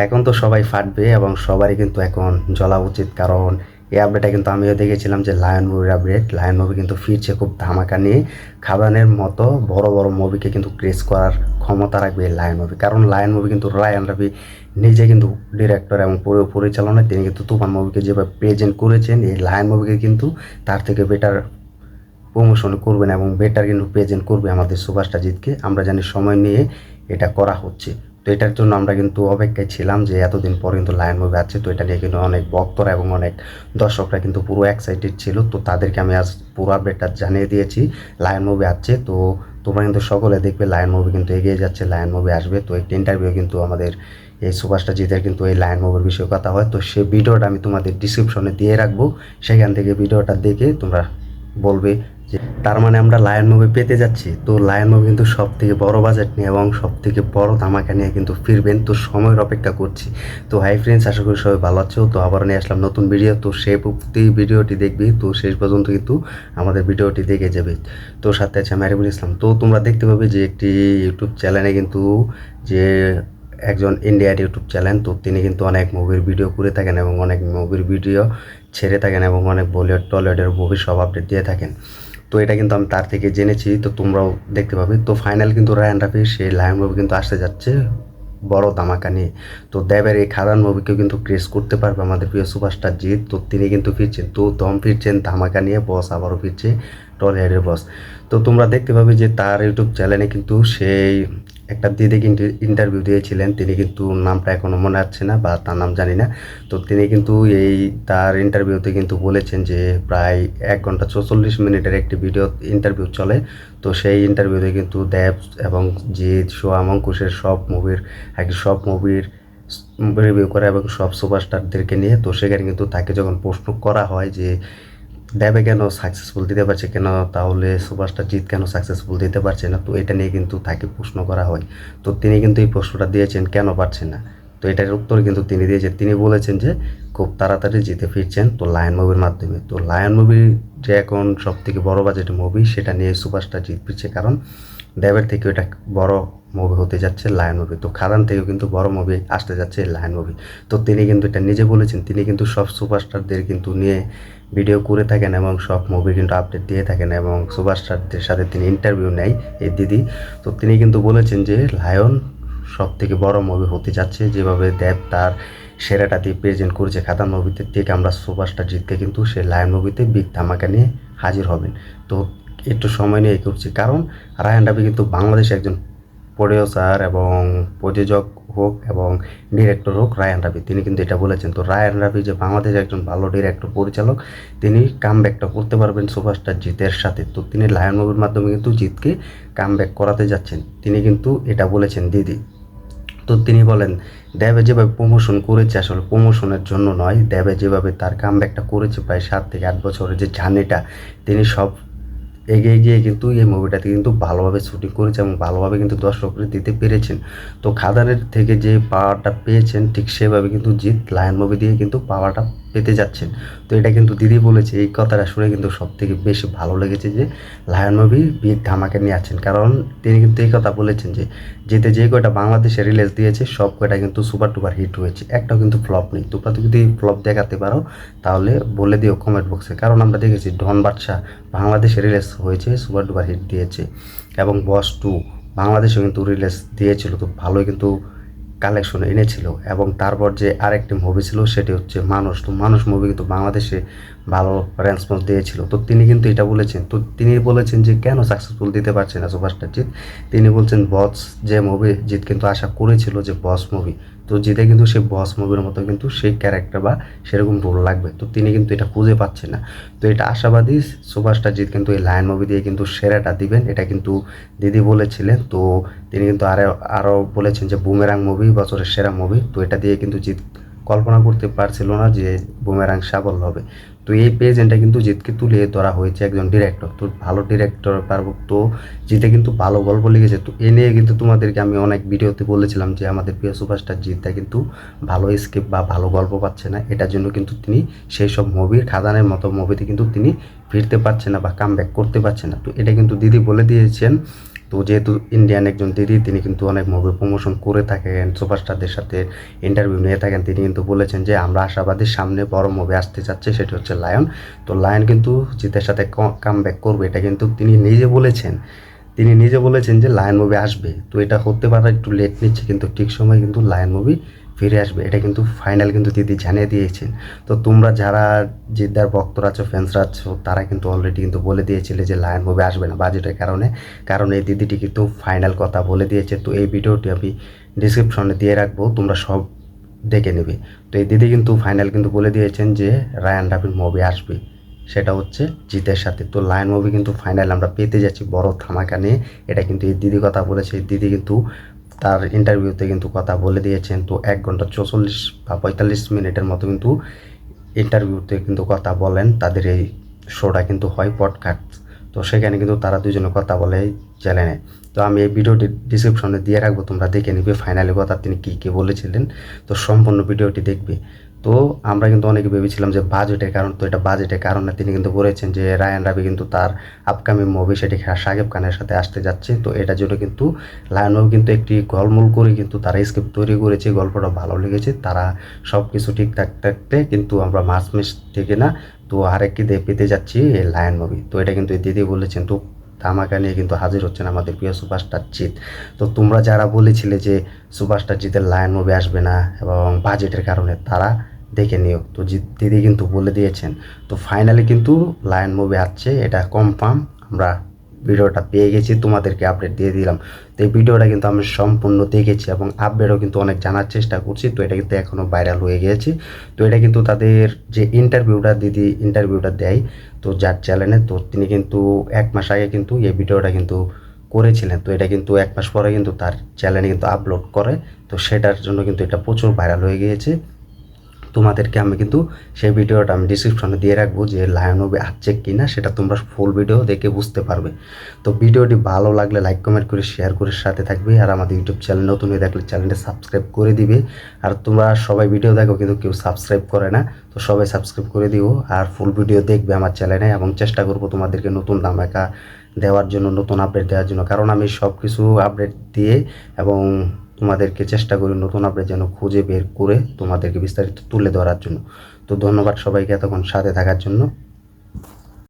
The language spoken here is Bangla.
এখন তো সবাই ফাটবে এবং সবারই কিন্তু এখন জ্বলা উচিত, কারণ এই আপডেটটা কিন্তু আমিও দেখেছিলাম যে লায়ন মুভির আপডেট। লায়ন মুভি কিন্তু ফিরছে খুব ধামাকা নিয়ে। খাদানের মতো বড় বড় মুভিকে কিন্তু ক্রেজ করার ক্ষমতা রাখবে এই লায়ন মুভি, কারণ লায়ন মুভি কিন্তু রায়ান রাফি নিজে কিন্তু ডিরেক্টর এবং পুরো পরিচালনায় তিনি কিন্তু তুফান মুভিকে যেভাবে প্রেজেন্ট করেছেন, এই লায়ন মুভিকে কিন্তু তার থেকে বেটার প্রমোশন করবেন এবং বেটার কিন্তু প্রেজেন্ট করবে আমাদের সুভাষটা জিতকে। আমরা জানি সময় নিয়ে এটা করা হচ্ছে। তো এটার জন্য আমরা কিন্তু অপেক্ষায় ছিলাম যে এতদিন পর কিন্তু লায়ন মুভি আছে। তো এটা নিয়ে কিন্তু অনেক ভক্তরা এবং অনেক দর্শকরা কিন্তু পুরো এক্সাইটেড ছিল। তো তাদেরকে আমি আজ পুরো আপডেটটা জানিয়ে দিয়েছি লায়ন মুভি আছে। তো তোমরা কিন্তু সকলে দেখবে লায়ন মুভি কিন্তু এগিয়ে যাচ্ছে, লায়ন মুভি আসবে। তো একটি ইন্টারভিউ কিন্তু আমাদের এই সুভাষটা জিতের কিন্তু এই লায়ন মুভির বিষয়ে কথা হয়। তো সেই ভিডিওটা আমি তোমাদের ডিসক্রিপশনে দিয়ে রাখবো, সেখান থেকে ভিডিওটা দেখে তোমরা বলবে যে তার মানে আমরা লায়ন মুভি পেতে যাচ্ছি। তো লায়ন মুভি কিন্তু সব থেকে বড় বাজেট নিয়ে এবং সব থেকে বড় ধামাকা নিয়ে কিন্তু ফিরবেন। তো সময়ের অপেক্ষা করছি। তো হাই ফ্রেন্ডস, আশা করি সবাই ভালো আছো। তো আবার নিয়ে আসলাম নতুন ভিডিও। তো সেই প্রতি ভিডিওটি দেখবি, তো শেষ পর্যন্ত কিন্তু আমাদের ভিডিওটি দেখে যাবে। তো সাথে আছে আমি আরিফুল ইসলাম। তো তোমরা দেখতে পাবে যে একটি ইউটিউব চ্যানেলে কিন্তু যে একজন ইন্ডিয়ার ইউটিউব চ্যানেল, তো তিনি কিন্তু অনেক মুভির ভিডিও করে থাকেন এবং অনেক মুভির ভিডিও ছেড়ে থাকেন এবং অনেক বলিউড টলিউডের মুভির সব আপডেট দিয়ে থাকেন। তো এটা কিন্তু আমি তার থেকে জেনেছি, তো তোমরাও দেখতে পাবে। তো ফাইনাল কিন্তু রায়ান রাফি সেই লায়ন মুভি কিন্তু আসতে যাচ্ছে বড় ধামাকা নিয়ে। তো দেবের এই খাদান মুভিকেও কিন্তু ক্রেজ করতে পারবে আমাদের প্রিয় সুপারস্টার জিৎ। তো তিনি কিন্তু ফিরছেন, তো দম ফিরছেন ধামাকা নিয়ে, বস আবারও ফিরছে, টলিউডের বস। তো তোমরা দেখতে পাবে যে তার ইউটিউব চ্যানেলে কিন্তু সেই একটা দিদি কিন্তু ইন্টারভিউ দিয়েছিলেন। তিনি কিন্তু নামটা এখনও মনে আসছে না বা তার নাম জানি না। তো তিনি কিন্তু এই তার ইন্টারভিউতে কিন্তু বলেছেন যে প্রায় 1 ঘন্টা 44 মিনিটের একটি ভিডিও ইন্টারভিউ চলে। তো সেই ইন্টারভিউতে কিন্তু দেব এবং জিৎ, সোহাম, অঙ্কুশের সব মুভির রিভিউ করে এবং সব সুপারস্টারদেরকে নিয়ে। তো সেখানে কিন্তু তাকে যখন প্রশ্ন করা হয় যে দেবে কেন সাকসেসফুল দিতে পারছে, কেন তাহলে সুপারস্টার জিৎ কেন সাকসেসফুল দিতে পারছে না, তো এটা নিয়ে কিন্তু তাকে প্রশ্ন করা হয়। তো তিনি কিন্তু এই প্রশ্নটা দিয়েছেন কেন পারছেন না। তো এটার উত্তর কিন্তু তিনি দিয়েছেন। তিনি বলেছেন যে খুব তাড়াতাড়ি জিতে ফিরছেন তো লায়ন মুভির মাধ্যমে। তো লায়ন মুভি যে এখন সব থেকে বড় বাজেটের মুভি, সেটা নিয়ে সুপারস্টার জিত ফিরছে, কারণ দেবের থেকে এটা বড় মুভি হতে যাচ্ছে লায়ন মুভি। তো খাদান থেকেও কিন্তু বড় মুভি আসতে যাচ্ছে লায়ন মুভি। তো তিনি কিন্তু এটা নিজে বলেছেন। তিনি কিন্তু সব সুপারস্টারদের কিন্তু নিয়ে ভিডিও করে থাকেন এবং সব মুভি কিন্তু আপডেট দিয়ে থাকেন এবং সুপারস্টারদের সাথে তিনি ইন্টারভিউ নেয় এই দিদি। তো তিনি কিন্তু বলেছেন যে লায়ন সব থেকে বড় মুভি হতে যাচ্ছে, যেভাবে দেব তার সেরাটা দিয়ে প্রেজেন্ট করেছে খাদান মুভিতে, ঠিক আমরা সুপারস্টার জিতকে কিন্তু সে লায়ন মুভিতে বিগ ধামাকা নিয়ে হাজির হবেন। তো একটু সময় নিয়ে করছি, কারণ রায়ান রাফি কিন্তু বাংলাদেশে একজন প্রডিউসার এবং প্রযোজক হোক এবং ডিরেক্টর হোক, রায়ান রাফি তিনি কিন্তু এটা বলেছেন। তো রায়ান রাফি যে বাংলাদেশের একজন ভালো ডিরেক্টর পরিচালক, তিনি কামব্যাকটা করতে পারবেন সুপারস্টার জিতের সাথে। তো তিনি লায়ন মুভির মাধ্যমে কিন্তু জিতকে কামব্যাক করাতে যাচ্ছেন, তিনি কিন্তু এটা বলেছেন দিদি। তো তিনি বলেন দেবে যেভাবে প্রমোশন করেছে, আসলে প্রমোশনের জন্য নয়, দেবে যেভাবে তার কামব্যাকটা করেছে প্রায় 7 থেকে 8 বছরের যে জার্নিটা, তিনি সব এগিয়ে গিয়ে কিন্তু এই মুভিটাতে কিন্তু ভালোভাবে শুটিং করেছে এবং ভালোভাবে কিন্তু দর্শকরা দিতে পেরেছেন। তো খাদানের থেকে যে পাওয়ারটা পেয়েছেন, ঠিক সেভাবে কিন্তু জিৎ লায়ন মুভি দিয়ে কিন্তু পাওয়ারটা পেতে যাচ্ছেন। তো এটা কিন্তু দিদি বলেছে। এই কথাটা শুনে কিন্তু সব থেকে বেশি ভালো লেগেছে যে লায়ন মুভি বিগ ধামাকা নিয়ে আছেন, কারণ তিনি কিন্তু এই কথা বলেছেন যে জিতে যে কয়টা বাংলাদেশে রিলিজ দিয়েছে সব কয়টা কিন্তু সুপার টুপার হিট হয়েছে, একটাও কিন্তু ফ্লপ নেই। তোমরা তো যদি ফ্লপ দেখাতে পারো তাহলে বলে দিও কমেন্ট বক্সে, কারণ আমরা দেখেছি ডন বাদশা বাংলাদেশে রিলিজ হয়েছে, সুপার ডুপার হিট দিয়েছে, এবং বস 2 বাংলাদেশে কিন্তু রিলিজ দিয়েছিল, তো ভালোই কিন্তু কালেকশন এনেছিল। এবং তারপর যে আরেকটি মুভি ছিল সেটি হচ্ছে মানুষ। তো মানুষ মুভি কিন্তু বাংলাদেশে ভালো রেসপন্স দিয়েছিল। তো তিনি কিন্তু এটা বলেছেন। তো তিনি বলেছেন যে কেন সাকসেসফুল দিতে পারছে না সুপারস্টার জিৎ। তিনি বলছেন বস যে মুভি জিৎ কিন্তু আশা করেছিল যে বস মুভি, তো জিতে কিন্তু সেই বস মুভির মতো কিন্তু সেই ক্যারেক্টার বা সেরকম রোল লাগবে, তো তিনি কিন্তু এটা খুঁজে পাচ্ছেন না। তো এটা আশাবাদী সুপারস্টার জিৎ কিন্তু এই লায়ন মুভি দিয়ে কিন্তু সেরাটা দিবেন, এটা কিন্তু দিদি বলেছিলেন। তো তিনি কিন্তু আরও বলেছেন যে বুমেরাং মুভি বছরের সেরা মুভি। তো এটা দিয়ে কিন্তু জিৎ কল্পনা করতে পারছিল না যে বুমেরাং সাফল্য হবে। তো এই প্রেজেন্টটা কিন্তু জিতকে তুলে ধরা হয়েছে একজন ডিরেক্টর। তো ভালো ডিরেক্টর পারবো, তো জিতে কিন্তু ভালো গল্প লিখেছে। তো এ নিয়ে কিন্তু তোমাদেরকে আমি অনেক ভিডিওতে বলেছিলাম যে আমাদের প্রিয় সুপারস্টার জিতটা কিন্তু ভালো স্ক্রিপ্ট বা ভালো গল্প পাচ্ছে না, এটার জন্য কিন্তু তিনি সেই সব মুভির খাদানের মতো মুভিতে কিন্তু তিনি ফিরতে পারছে না বা কামব্যাক করতে পারছে না। তো এটা কিন্তু দিদি বলে দিয়েছেন। তো যেহেতু ইন্ডিয়ান একজন দিদি, তিনি কিন্তু অনেক মুভি প্রমোশন করে থাকেন, সুপারস্টারদের সাথে ইন্টারভিউ নিয়ে থাকেন। তিনি কিন্তু বলেছেন যে আমরা আশাবাদী সামনে বড় মুভি আসতে যাচ্ছে, সেটি হচ্ছে লায়ন। তো লায়ন কিন্তু জিতের সাথে কামব্যাক করবে, এটা কিন্তু তিনি নিজে বলেছেন। তিনি নিজে বলেছেন যে লায়ন মুভি আসবে। তো এটা হতে পারে একটু লেট নিচ্ছে, কিন্তু ঠিক সময় কিন্তু লায়ন মুভি ফিরে আসবে, এটা কিন্তু ফাইনাল কিন্তু দিদি জানিয়ে দিয়েছেন। তো তোমরা যারা জিদ্দার ভক্তরা আছো, ফ্যান্সরা আছো, তারা কিন্তু অলরেডি কিন্তু বলে দিয়েছিলে যে লায়ন মুভি আসবে না বাজেটের কারণে। কারণ এই দিদিটি কিন্তু ফাইনাল কথা বলে দিয়েছে। তো এই ভিডিওটি আমি ডিসক্রিপশনে দিয়ে রাখবো, তোমরা সব দেখে নেবে। তো এই দিদি কিন্তু ফাইনাল কিন্তু বলে দিয়েছেন যে রায়ান রাফির মুভি আসবে, সেটা হচ্ছে জিতের সাথে। তো লায়ন মুভি কিন্তু ফাইনাল আমরা পেতে যাচ্ছি বড় ধামাকা নিয়ে, এটা কিন্তু এই দিদি কথা বলেছে। এই দিদি কিন্তু তার ইন্টারভিউতে কিন্তু কথা বলে দিয়েছেন। তো 1 ঘন্টা 44 বা 45 মিনিটের মতো কিন্তু ইন্টারভিউতে কিন্তু কথা বলেন। তাদের এই শোটা কিন্তু হয় পডকাস্ট, তো সেখানে কিন্তু তারা দুজনে কথা বলে চ্যানেলে। তো আমি এই ভিডিওটি ডিসক্রিপশনে দিয়ে রাখবো, তোমরা দেখে নিবে ফাইনালি কথা তিনি কী কী বলেছিলেন। তো সম্পূর্ণ ভিডিওটি দেখবে। তো আমরা কিন্তু অনেকে ভেবেছিলাম যে বাজেটের কারণ, তো এটা বাজেটের কারণে তিনি কিন্তু বলেছেন যে রায়ান রাবি কিন্তু তার আপকামিং মুভি সেটি শাকিব খানের সাথে আসতে যাচ্ছে। তো এটার জন্য কিন্তু লায়ন মুভি কিন্তু একটি গোলমূল করে কিন্তু তারা স্ক্রিপ্ট তৈরি করেছে, গল্পটা ভালো লেগেছে। তারা সব কিছু ঠিকঠাক থাকতে কিন্তু আমরা মাস মিস থেকে না, তো আরেকটি পেতে যাচ্ছি এই লায়ন মুভি। তো এটা কিন্তু দিদি বলেছেন। তো ধামাকা নিয়ে কিন্তু হাজির হচ্ছেন আমাদের প্রিয় সুপারস্টার জিৎ। তো তোমরা যারা বলেছিলে যে সুপারস্টার জিতের লায়ন মুভি আসবে না এবং বাজেটের কারণে, তারা দেখে নিও। তো দিদি কিন্তু বলে দিয়েছেন। তো ফাইনালি কিন্তু লায়ন মুভি আসছে, এটা কনফার্ম। আমরা ভিডিওটা পেয়ে গেছি, তোমাদেরকে আপডেট দিয়ে দিলাম। তো এই ভিডিওটা কিন্তু আমি সম্পূর্ণ দেখেছি এবং আপডেটও কিন্তু অনেক জানার চেষ্টা করছি। তো এটা কিন্তু এখনও ভাইরাল হয়ে গিয়েছে। তো এটা কিন্তু তাদের যে দিদি ইন্টারভিউটা দেয়, তো যার চ্যানেলে, তো তিনি কিন্তু 1 মাস আগে কিন্তু এই ভিডিওটা কিন্তু করেছিলেন। তো এটা কিন্তু 1 মাস পরে কিন্তু তার চ্যানেলে কিন্তু আপলোড করে। তো সেটার জন্য কিন্তু এটা প্রচুর ভাইরাল হয়ে গিয়েছে। তোমাদেরকে আমি কিন্তু সেই ভিডিওটা আমি ডিসক্রিপশনে দিয়ে রাখবো যে লায়ন মুভি আসছে কি না, সেটা তোমরা ফুল ভিডিও দেখে বুঝতে পারবে। তো ভিডিওটি ভালো লাগলে লাইক কমেন্ট করে শেয়ার করে সাথে থাকবে। আর আমাদের ইউটিউব চ্যানেল নতুন হয়ে থাকলে চ্যানেলটা সাবস্ক্রাইব করে দিবে। আর তোমরা সবাই ভিডিও দেখো কিন্তু কেউ সাবস্ক্রাইব করে না, তো সবাই সাবস্ক্রাইব করে দিও আর ফুল ভিডিও দেখবে আমার চ্যানেলে। এবং চেষ্টা করবো তোমাদেরকে নতুন ধামাকা দেওয়ার জন্য, নতুন আপডেট দেওয়ার জন্য, কারণ আমি সব কিছু আপডেট দিয়ে এবং তোমাদেরকে চেষ্টা করি নতুন আপডেট যেন খুঁজে বের করে তোমাদেরকে বিস্তারিত তুলে ধরার জন্য। তো ধন্যবাদ সবাইকে এতক্ষণ সাথে থাকার জন্য।